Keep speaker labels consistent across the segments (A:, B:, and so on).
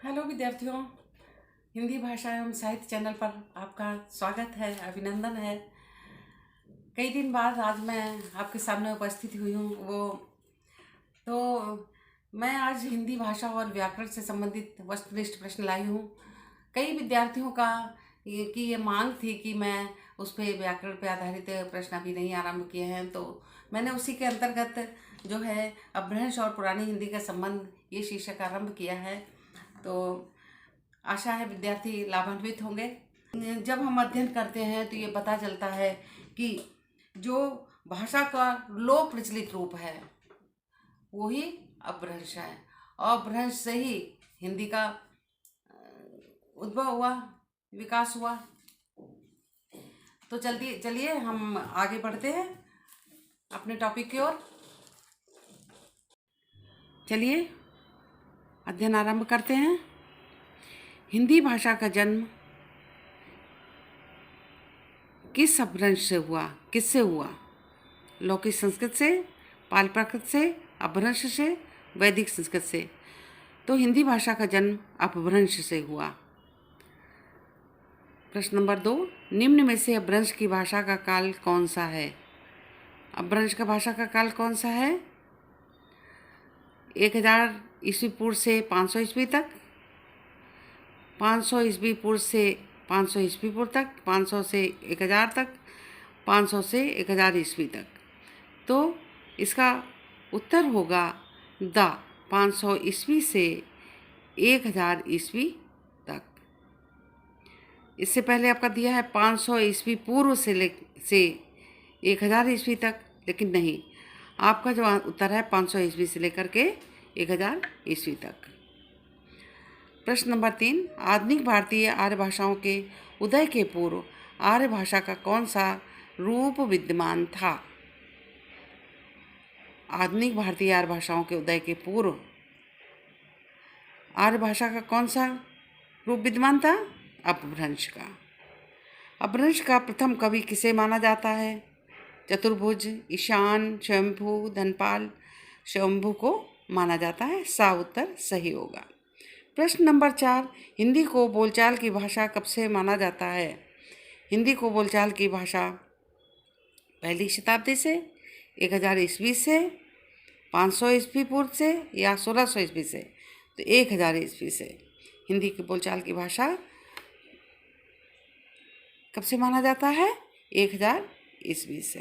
A: Hello विद्यार्थियों, हिंदी भाषा एवं साहित्य चैनल पर आपका स्वागत है, अभिनंदन है। कई दिन बाद आज मैं आपके सामने उपस्थित हुई हूँ। तो मैं आज हिंदी भाषा और व्याकरण से संबंधित वस्तुनिष्ठ प्रश्न लाई हूँ। कई विद्यार्थियों का ये मांग थी कि मैं उस पर व्याकरण पे आधारित प्रश्न अभी नहीं आरंभ किए हैं, तो मैंने उसी के अंतर्गत जो है अपभ्रंश और पुरानी हिंदी का संबंध ये शीर्षक आरंभ किया है। तो आशा है विद्यार्थी लाभान्वित होंगे। जब हम अध्ययन करते हैं तो ये पता चलता है कि जो भाषा का लोक प्रचलित रूप है वो ही अपभ्रंश है। अपभ्रंश से ही हिंदी का उद्भव हुआ, विकास हुआ। तो चलिए हम आगे बढ़ते हैं अपने टॉपिक की ओर। चलिए अध्ययन आरंभ करते हैं। हिंदी भाषा का जन्म किस अपभ्रंश से हुआ, किससे हुआ? लौकिक संस्कृत से, पाल प्राकृत से, अपभ्रंश से, वैदिक संस्कृत से। तो हिंदी भाषा का जन्म अपभ्रंश से हुआ। प्रश्न नंबर 2, निम्न में से अपभ्रंश की भाषा का काल कौन सा है? अपभ्रंश का भाषा का काल कौन सा है? 1000 ईस्वी पूर्व से 500 ईस्वी तक, 500 ईस्वी पूर्व से 500 ईस्वी पूर्व तक, 500 से 1000 तक, 500 से 1000 ईस्वी तक। तो इसका उत्तर होगा द 500 ईस्वी से 1000 ईस्वी तक। इससे पहले आपका दिया है 500 ईस्वी पूर्व से 1000 ईस्वी तक, लेकिन नहीं, आपका जो उत्तर है 500 ईस्वी से लेकर के 1000 ईस्वी तक। प्रश्न नंबर 3, आधुनिक भारतीय आर्य भाषाओं के उदय के पूर्व आर्य भाषा का कौन सा रूप विद्यमान था? आधुनिक भारतीय आर्य भाषाओं के उदय के पूर्व आर्य भाषा का कौन सा रूप विद्यमान था? अपभ्रंश का। अपभ्रंश का प्रथम कवि किसे माना जाता है? चतुर्भुज, ईशान, स्वयंभू, धनपाल स्वयंभू को माना जाता है। सा उत्तर सही होगा। प्रश्न नंबर 4, हिंदी को बोलचाल की भाषा कब से माना जाता है? हिंदी को बोलचाल की भाषा पहली शताब्दी से, 1000 ईस्वी से, 500 ईस्वी पूर्व से या 1600 ईस्वी से। तो 1000 ईस्वी से हिंदी की बोलचाल की भाषा कब से माना जाता है? 1000 ईस्वी से।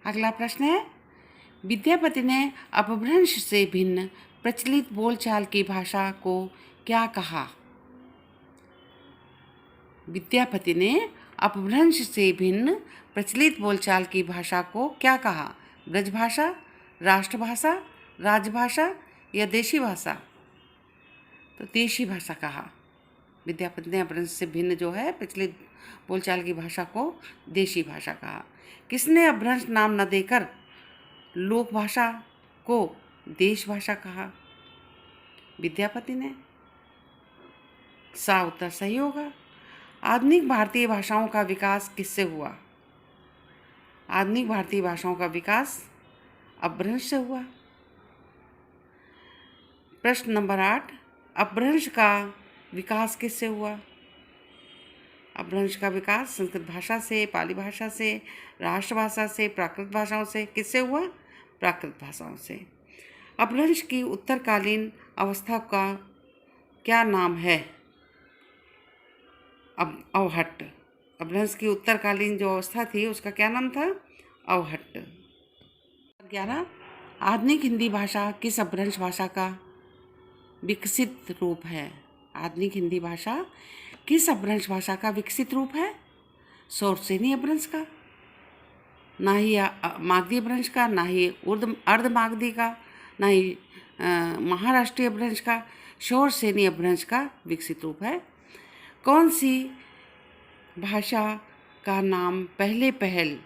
A: अगला प्रश्न है, विद्यापति ने अपभ्रंश से भिन्न प्रचलित बोलचाल की भाषा को क्या कहा? विद्यापति ने अपभ्रंश से भिन्न प्रचलित बोलचाल की भाषा को क्या कहा? ब्रजभाषा, राष्ट्रभाषा, राजभाषा या देशी भाषा? तो देशी भाषा कहा। विद्यापति ने अपभ्रंश से भिन्न जो है प्रचलित बोलचाल की भाषा को देशी भाषा कहा। किसने अपभ्रंश नाम न देकर लोक भाषा को देश भाषा कहा? विद्यापति ने। सा उत्तर सही होगा। आधुनिक भारतीय भाषाओं का विकास किससे हुआ? आधुनिक भारतीय भाषाओं का विकास अपभ्रंश से हुआ। प्रश्न नंबर 8, अपभ्रंश का विकास किससे हुआ? अपभ्रंश का विकास संस्कृत भाषा से, पाली भाषा से, राष्ट्रभाषा से, प्राकृत भाषाओं से। किससे हुआ? प्राकृत भाषाओं से। अपभ्रंश की उत्तरकालीन अवस्था का क्या नाम है? अवहट्ट। अपभ्रंश की उत्तरकालीन जो अवस्था थी उसका क्या नाम था? अवहट्ट। 11, आधुनिक हिंदी भाषा किस अपभ्रंश भाषा का विकसित रूप है? आधुनिक हिंदी भाषा किस अपभ्रंश भाषा का विकसित रूप है? शौरसेनी अपभ्रंश का, ना ही मागधी अपभ्रंश का, ना ही अर्धमागधी का, ना ही महाराष्ट्रीय अपभ्रंश का। शौरसेनी अपभ्रंश का विकसित रूप है। कौन सी भाषा का नाम पहले पहल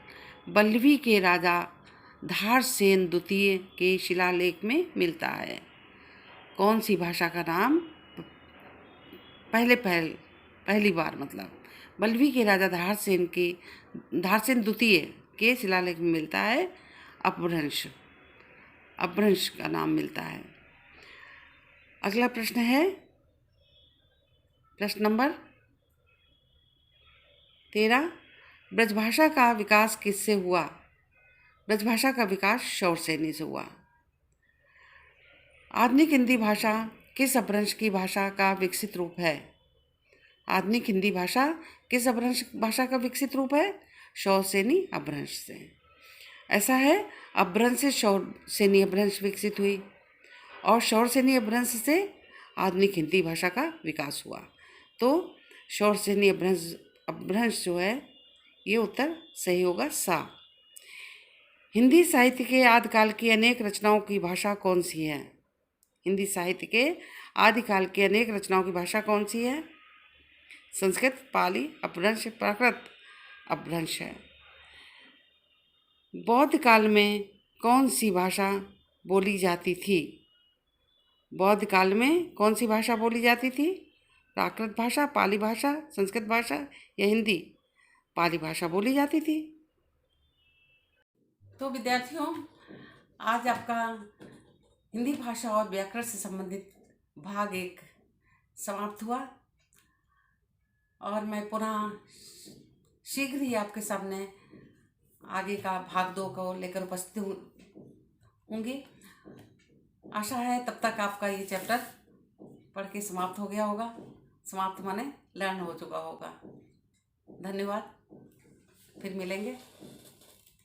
A: बल्लवी के राजा धारसेन द्वितीय के शिलालेख में मिलता है? कौन सी भाषा का नाम पहली बार मतलब बल्लवी के राजा धारसेन द्वितीय के शिलालेख में मिलता है? अपभ्रंश का नाम मिलता है। अगला प्रश्न है प्रश्न नंबर 13। ब्रजभाषा का विकास किससे हुआ? ब्रजभाषा का विकास शौरसेनी से हुआ। आधुनिक हिंदी भाषा किस अपभ्रंश की भाषा का विकसित रूप है? आधुनिक हिंदी भाषा किस अपभ्रंश भाषा का विकसित रूप है? शौरसेनी अपभ्रंश से। ऐसा है, अपभ्रंश से शौरसेनी अपभ्रंश विकसित हुई और शौरसेनी अपभ्रंश से आधुनिक हिंदी भाषा का विकास हुआ। तो शौरसेनी अपभ्रंश जो है ये उत्तर सही होगा सा। हिंदी साहित्य के आदिकाल की अनेक रचनाओं की भाषा कौन सी है? हिंदी साहित्य के आदिकाल की अनेक रचनाओं की भाषा कौन सी है? संस्कृत, पाली अपभ्रंश, प्राकृत अपभ्रंश है। बौद्ध काल में कौन सी भाषा बोली जाती थी? बौद्ध काल में कौन सी भाषा बोली जाती थी? प्राकृत भाषा, पाली भाषा, संस्कृत भाषा या हिंदी? पाली भाषा बोली जाती थी। तो विद्यार्थियों, आज आपका हिंदी भाषा और व्याकरण से संबंधित भाग 1 समाप्त हुआ और मैं पुनः शीघ्र ही आपके सामने आगे का भाग 2 को लेकर उपस्थित होंगी। आशा है तब तक आपका ये चैप्टर पढ़ के समाप्त हो गया होगा। समाप्त माने लर्न हो चुका होगा। धन्यवाद, फिर मिलेंगे।